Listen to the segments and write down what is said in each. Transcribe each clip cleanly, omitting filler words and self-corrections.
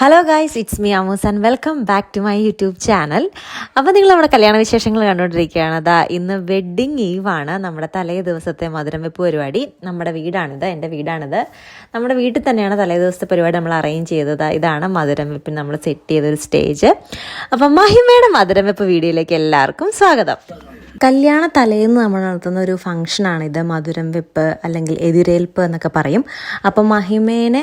Hello guys, it's me അമൂസ് and welcome back to my YouTube channel. അപ്പോൾ നിങ്ങൾ നമ്മുടെ കല്യാണ വിശേഷങ്ങൾ കണ്ടുകൊണ്ടിരിക്കുകയാണ്. അതാ ഇന്ന് വെഡ്ഡിങ് ഈവാണ്. നമ്മുടെ തലേ ദിവസത്തെ മധുരം വെപ്പ് പരിപാടി. നമ്മുടെ വീടാണിത്, എൻ്റെ വീടാണിത്. നമ്മുടെ വീട്ടിൽ തന്നെയാണ് തലേ ദിവസത്തെ പരിപാടി നമ്മൾ അറേഞ്ച് ചെയ്തത്. ഇതാണ് മധുരം വെപ്പിന് നമ്മൾ സെറ്റ് ചെയ്തൊരു സ്റ്റേജ്. അപ്പം മഹിമയുടെ മധുരം വെപ്പ് വീഡിയോയിലേക്ക് എല്ലാവർക്കും സ്വാഗതം. കല്യാണ തലേന്ന് നമ്മൾ നടത്തുന്ന ഒരു ഫംഗ്ഷനാണിത്. മധുരം വെപ്പ് അല്ലെങ്കിൽ എതിരേൽപ്പ് എന്നൊക്കെ പറയും. അപ്പം മഹിമേനെ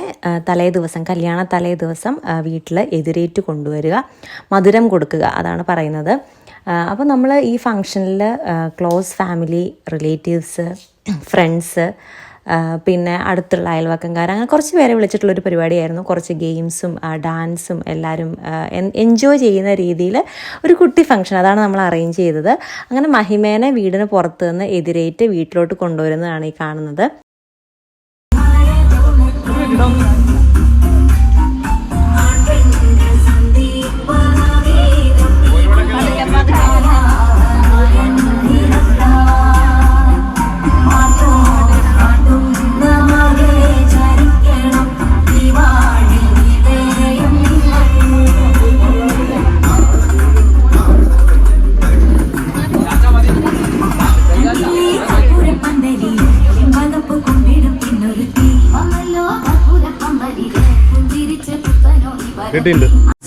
തലേ ദിവസം, കല്യാണ തലേ ദിവസം വീട്ടിൽ എതിരേറ്റ് കൊണ്ടുവരിക, മധുരം കൊടുക്കുക, അതാണ് പറയുന്നത്. അപ്പോൾ നമ്മൾ ഈ ഫംഗ്ഷനിൽ ക്ലോസ് ഫാമിലി, റിലേറ്റീവ്സ്, ഫ്രണ്ട്സ്, പിന്നെ അടുത്തുള്ള അയൽവക്കംകാർ, അങ്ങനെ കുറച്ച് പേരെ വിളിച്ചിട്ടുള്ളൊരു പരിപാടിയായിരുന്നു. കുറച്ച് ഗെയിംസും ഡാൻസും എല്ലാവരും എൻജോയ് ചെയ്യുന്ന രീതിയിൽ ഒരു കുട്ടി ഫംഗ്ഷൻ, അതാണ് നമ്മൾ അറേഞ്ച് ചെയ്തത്. അങ്ങനെ മഹിമേനെ വീടിന് പുറത്ത് നിന്ന് എതിരേറ്റ് വീട്ടിലോട്ട് കൊണ്ടുവരുന്നതാണ് ഈ കാണുന്നത്.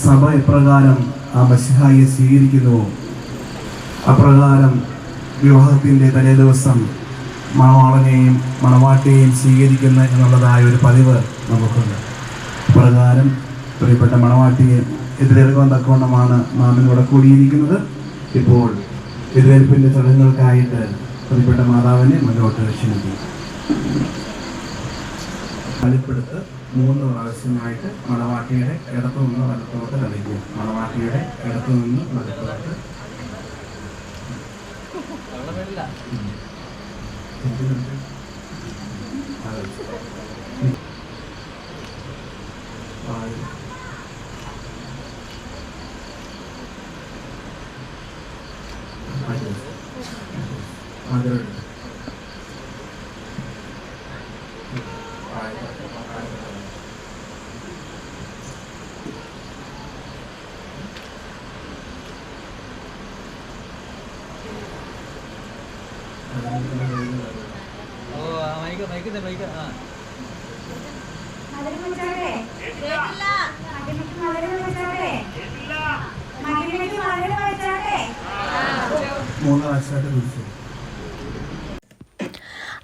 സഭ എപ്രകാരം ആ മശിഹായെ സ്വീകരിക്കുന്നുവോ അപ്രകാരം വിവാഹത്തിൻ്റെ തലേ ദിവസം മണവാളനെയും മണവാട്ടിയെയും സ്വീകരിക്കുന്ന എന്നുള്ളതായ ഒരു പതിവ് നമുക്കുണ്ട്. അപ്രകാരം പ്രിയപ്പെട്ട മണവാട്ടിയെ എതിരേൽക്കാൻ തക്കവണ്ണമാണ് നാം ഇവിടെ കൂടിയിരിക്കുന്നത്. ഇപ്പോൾ എതിരേൽപ്പിൻ്റെ ചടങ്ങുകൾക്കായിട്ട് പ്രിയപ്പെട്ട മാതാവിനെ മുന്നോട്ട് ക്ഷണിക്കും. വെളിപ്പെടുത്ത് 3 പ്രാവശ്യമായിട്ട് മണവാട്ടിയുടെ ഇടത്തു നിന്ന് വലത്തോട്ട് കളിക്കും. മണവാട്ടിയുടെ ഇടത്തു നിന്ന് വലത്തോട്ട്.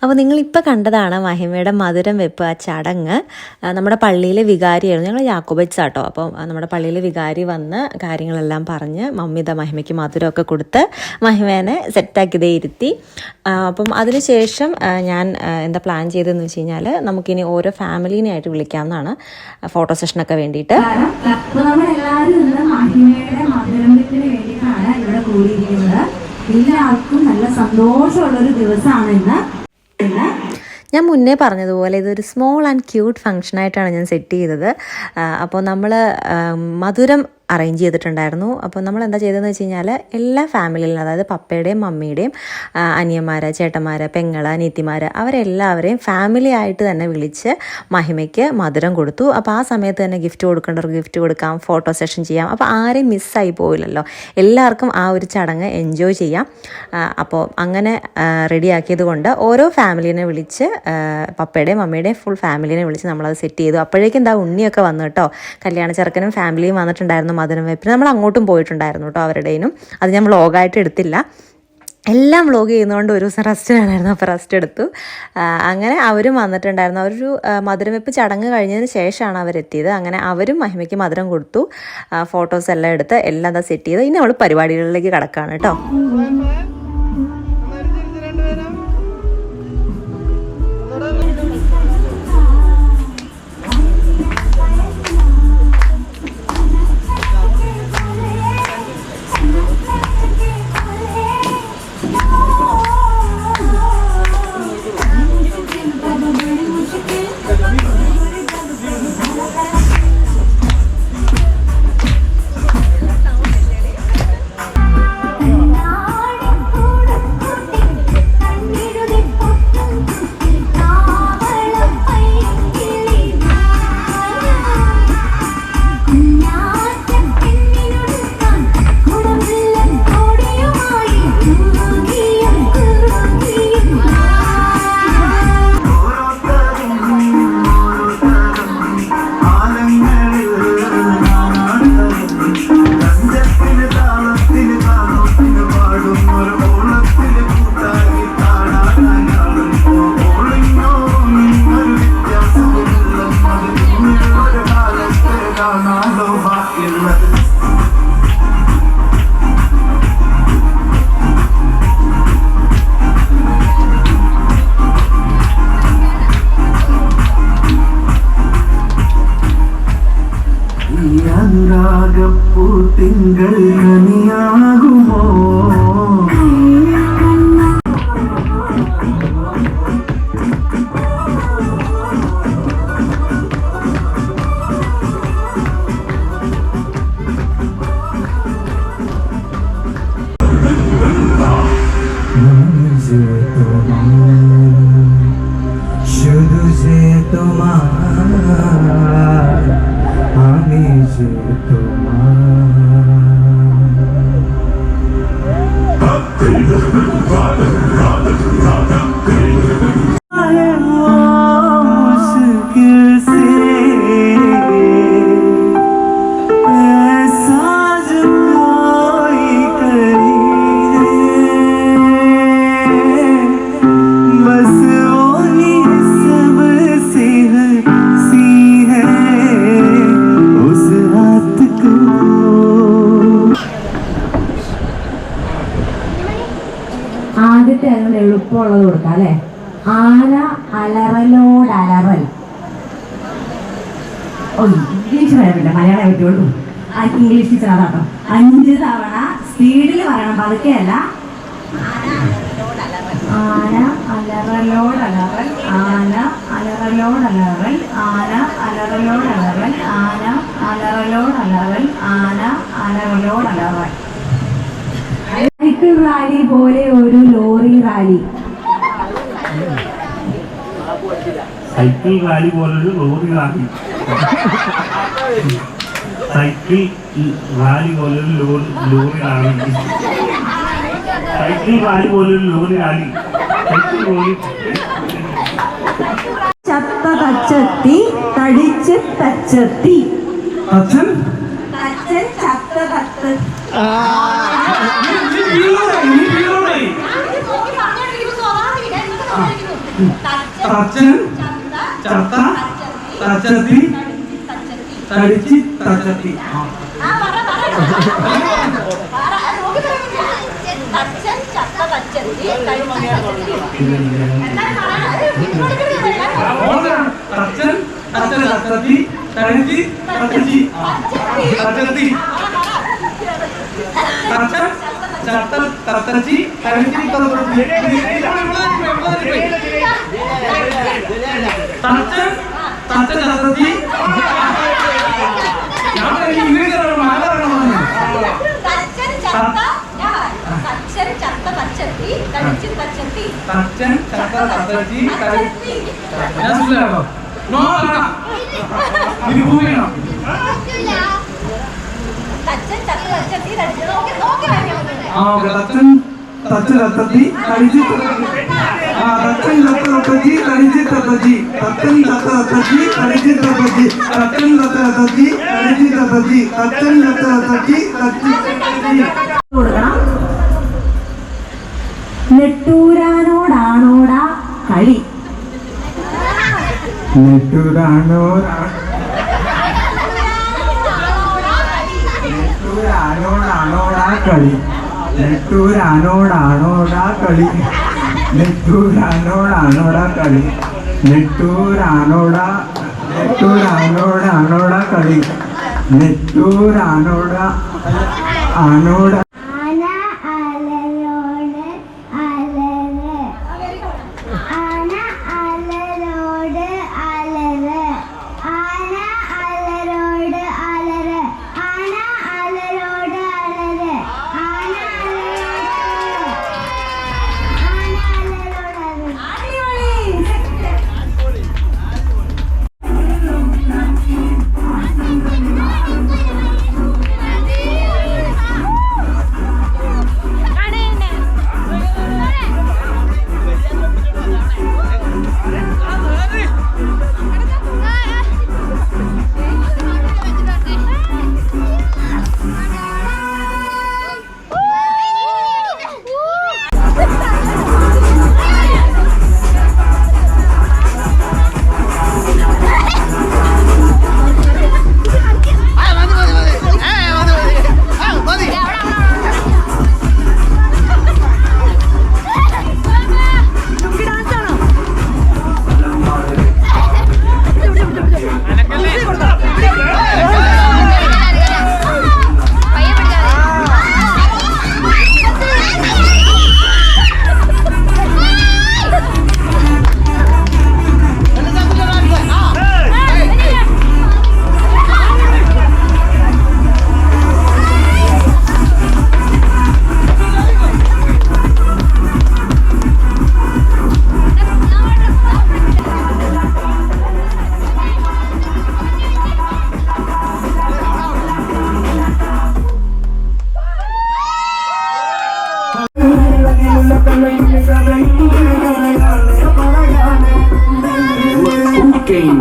അപ്പോൾ നിങ്ങളിപ്പോൾ കണ്ടതാണ് മഹിമയുടെ മധുരം വെപ്പ്, ആ ചടങ്ങ്. നമ്മുടെ പള്ളിയിലെ വികാരിയായിരുന്നു, ഞങ്ങൾ യാക്കോബൈറ്റ്സ് ആട്ടോ. അപ്പം നമ്മുടെ പള്ളിയിലെ വികാരി വന്ന് കാര്യങ്ങളെല്ലാം പറഞ്ഞ് മഹിമയ്ക്ക് മധുരമൊക്കെ കൊടുത്ത് മഹിമേനെ സെറ്റാക്കിയതേ ഇരുത്തി. അപ്പം അതിനുശേഷം ഞാൻ എന്താ പ്ലാൻ ചെയ്തതെന്ന് വെച്ച് കഴിഞ്ഞാൽ, നമുക്കിനി ഓരോ ഫാമിലീനെ ആയിട്ട് വിളിക്കാവുന്നതാണ് ഫോട്ടോ സെഷനൊക്കെ വേണ്ടിയിട്ട്. എല്ലാവർക്കും നല്ല സന്തോഷമുള്ളൊരു ദിവസമാണ് ഇന്ന്. ഞാൻ മുന്നേ പറഞ്ഞതുപോലെ ഇതൊരു സ്മോൾ ആൻഡ് ക്യൂട്ട് ഫംഗ്ഷനായിട്ടാണ് ഞാൻ സെറ്റ് ചെയ്തത്. അപ്പോൾ നമ്മൾ മധുരം അറേഞ്ച് ചെയ്തിട്ടുണ്ടായിരുന്നു. അപ്പോൾ നമ്മൾ എന്താ ചെയ്തതെന്ന് വെച്ച് കഴിഞ്ഞാൽ, എല്ലാ ഫാമിലിയിലും, അതായത് പപ്പയുടെയും മമ്മിയുടെയും അനിയന്മാർ, ചേട്ടന്മാർ, പെങ്ങൾ, അനിയത്തിമാർ, അവരെല്ലാവരെയും ഫാമിലി ആയിട്ട് തന്നെ വിളിച്ച് മഹിമയ്ക്ക് മധുരം കൊടുത്തു. അപ്പോൾ ആ സമയത്ത് തന്നെ ഗിഫ്റ്റ് കൊടുക്കേണ്ടവർക്ക് ഗിഫ്റ്റ് കൊടുക്കാം, ഫോട്ടോ സെഷൻ ചെയ്യാം. അപ്പോൾ ആരെയും മിസ്സായി പോയില്ലല്ലോ, എല്ലാവർക്കും ആ ഒരു ചടങ്ങ് എൻജോയ് ചെയ്യാം. അപ്പോൾ അങ്ങനെ റെഡിയാക്കിയത് കൊണ്ട് ഓരോ ഫാമിലിനെ വിളിച്ച്, പപ്പയുടെയും മമ്മിയുടെയും ഫുൾ ഫാമിലിനെ വിളിച്ച് നമ്മളത് സെറ്റ് ചെയ്തു. അപ്പോഴേക്കും എന്താ ഉണ്ണിയൊക്കെ വന്നു കേട്ടോ. കല്യാണ ചെറുക്കനും ഫാമിലിയും വന്നിട്ടുണ്ടായിരുന്നു മധുരം വെപ്പിന്. നമ്മൾ അങ്ങോട്ടും പോയിട്ടുണ്ടായിരുന്നു കേട്ടോ അവരുടെയും. അത് ഞാൻ വ്ളോഗായിട്ട് എടുത്തില്ല, എല്ലാം വ്ളോഗ് ചെയ്യുന്നതുകൊണ്ട് ഒരു ദിവസം റെസ്റ്റ് വേണമായിരുന്നു, അപ്പോൾ റെസ്റ്റ് എടുത്തു. അങ്ങനെ അവരും വന്നിട്ടുണ്ടായിരുന്നു. അവരൊരു മധുരം വെപ്പ് ചടങ്ങ് കഴിഞ്ഞതിന് ശേഷമാണ് അവരെത്തിയത്. അങ്ങനെ അവരും മഹിമയ്ക്ക് മധുരം കൊടുത്തു, ഫോട്ടോസ് എല്ലാം എടുത്ത് എല്ലാം എന്താ സെറ്റ് ചെയ്ത് ഇനി നമ്മൾ പരിപാടികളിലേക്ക് കടക്കുകയാണ് കേട്ടോ. അനുരാഗപ്പൂ തിങ്കൾ കനിയാകുമോ शुरू से तुम्हार हमें से मुश्किल से साज कोई करी बस वही सबसे हंसी है उस रात को ആദ്യത്തെ അതുകൊണ്ട് എളുപ്പമുള്ളത് കൊടുക്കാം അല്ലേ. ആന അലറലോടലറൽ. ഓ ഇംഗ്ലീഷ് പറയാൻ മലയാളം പറ്റുള്ളൂ. English teacher അതാട്ടോ. 5 തവണ സ്പീഡിൽ പറയണം, പതുക്കെയല്ല. ആന അലറലോടലറൽ, ആന അലറലോടലറൽ, ആന അലറലോടലറൽ, ആന അലറലോടലറൽ, ആന അലറലോടലറൽ. സൈക്കിൾ റാലി പോലെ ഒരു ലോറി റാലി. സൈക്കിൾ റാലി പോലൊരു ലോറി റാലി സൈക്കിൾ റാലി പോലൊരു ലോറി റാലി സൈക്കിൾ റാലി പോലൊരു ലോറി റാലി സൈക്കിൾ ലോറി ചത്ത തച്ചത്തി തടിച്ച് തച്ചത്തി. അച്ഛൻ തച്ചൻ ചത്ത തത്ത്. തച്ചൻ ചത്ത തച്ചത്തി തടിച്ച് തച്ചത്തി തച്ചൻ തച്ചൻ തച്ചത്തി തടിച്ച് തച്ചത്തി തച്ചത്തി തച്ചൻ ചത്ത തച്ചി തടിച്ച് തച്ചൻ തച്ചൻ തച്ചത്തി തച്ചൻ ചത്ത തച്ചി മനസ്സിലാണോ? ഇത് ഭൂമിയാണോ? ആ ഓക്കെ. തച്ചൻ തച്ച തത്തത്തി തടിച്ച് തച്ചൻ തത്ത തത്തത്തി തടിച്ച് തത്തത്തി തത്തൻ തത്ത തത്തത്തി തടിച്ച് തത്തത്തി തച്ചൻ തത്ത തത്തത്തി തടിച്ച് തത്തത്തി തച്ചൻ തത്ത തത്തത്തി തത്തി കൊടുക്കണം. നെട്ടൂരാനോടാണോടാ കളി. നെട്ടൂരാനോടാണോടാ കളി നെട്ടൂരാനോടാണോടാ കളി നെട്ടൂരാനോടാണോടാ കളി നെട്ടൂരാനോടാണോടാ കളി നെട്ടൂരാനോടാ ആനോടാ ആന അലരോട് അലറ്. ആന അലരോട് അലറ്. ആന അലരോട് അലറ്. ആന അലരോട് അലറ്. ആന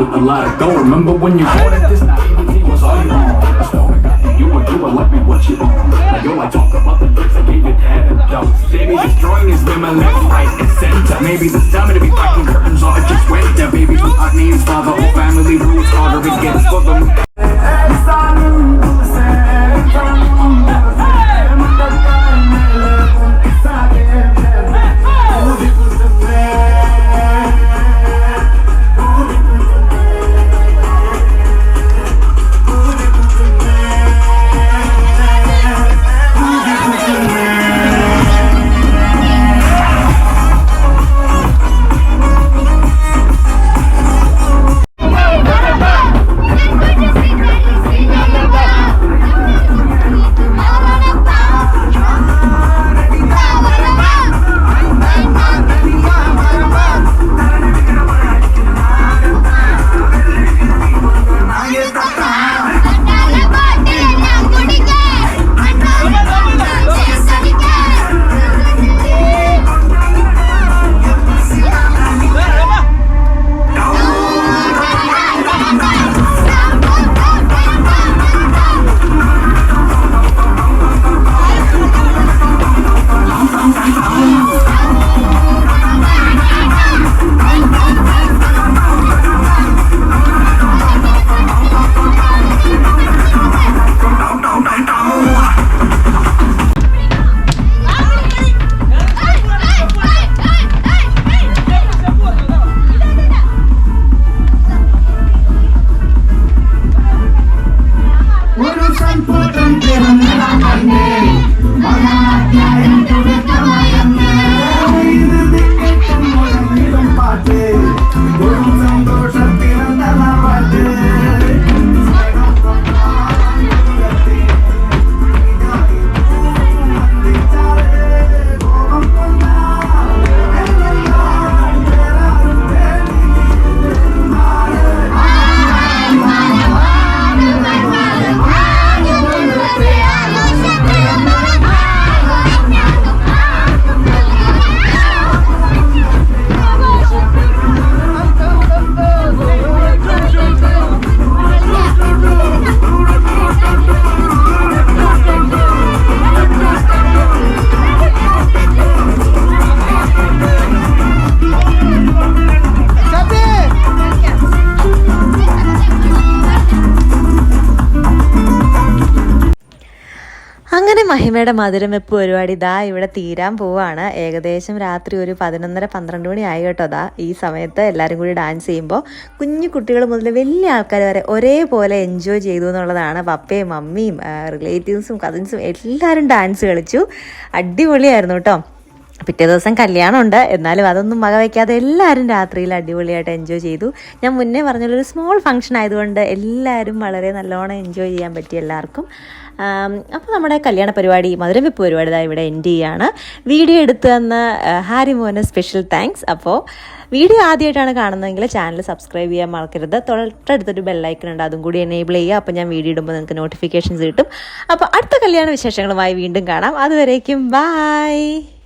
with a lot of gold. Remember when you wanted this naivety was all you want. I started got you were like me what you want. Now yo, I talk about the bricks I gave you dad and jokes. Baby, destroying is been my left, right, and center. Maybe the time to be fighting curtains or just winter. Baby, our names, father, or family roots, harder it gets for them. മഹിമയുടെ മധുരം വെപ്പ് പരിപാടി ഇതാ ഇവിടെ തീരാൻ പോവാണ്. ഏകദേശം രാത്രി ഒരു 11:30-12 മണി ആയി കേട്ടോ. അതാ ഈ സമയത്ത് എല്ലാവരും കൂടി ഡാൻസ് ചെയ്യുമ്പോൾ കുഞ്ഞു കുട്ടികൾ മുതൽ വലിയ ആൾക്കാർ വരെ ഒരേപോലെ എൻജോയ് ചെയ്തു എന്നുള്ളതാണ്. പപ്പയും മമ്മിയും റിലേറ്റീവ്സും കസിൻസും എല്ലാവരും ഡാൻസ് കളിച്ചു. അടിപൊളിയായിരുന്നു കേട്ടോ. പിറ്റേ ദിവസം കല്യാണമുണ്ട്, എന്നാലും അതൊന്നും വകവയ്ക്കാതെ എല്ലാവരും രാത്രിയിൽ അടിപൊളിയായിട്ട് എൻജോയ് ചെയ്തു. ഞാൻ മുന്നേ പറഞ്ഞൊരു സ്മോൾ ഫംഗ്ഷൻ ആയതുകൊണ്ട് എല്ലാവരും വളരെ നല്ലോണം എൻജോയ് ചെയ്യാൻ പറ്റി എല്ലാവർക്കും. അപ്പോൾ നമ്മുടെ കല്യാണ പരിപാടി, മധുരം വെപ്പ് പരിപാടി ഇതാ ഇവിടെ എൻഡ് ചെയ്യാണ്. വീഡിയോ എടുത്തു തന്ന ഹാരി മോന് സ്പെഷ്യൽ താങ്ക്സ്. അപ്പോൾ വീഡിയോ ആദ്യമായിട്ടാണ് കാണുന്നതെങ്കിൽ ചാനൽ സബ്സ്ക്രൈബ് ചെയ്യാൻ മറക്കരുത്. തൊട്ടടുത്തൊരു ബെല്ലൈക്കൺ ഉണ്ട്, അതും കൂടി എനേബിൾ ചെയ്യുക. അപ്പോൾ ഞാൻ വീഡിയോ ഇടുമ്പോൾ നിങ്ങൾക്ക് നോട്ടിഫിക്കേഷൻസ് കിട്ടും. അപ്പോൾ അടുത്ത കല്യാണ വിശേഷങ്ങളുമായി വീണ്ടും കാണാം. അതുവരേക്കും ബൈ.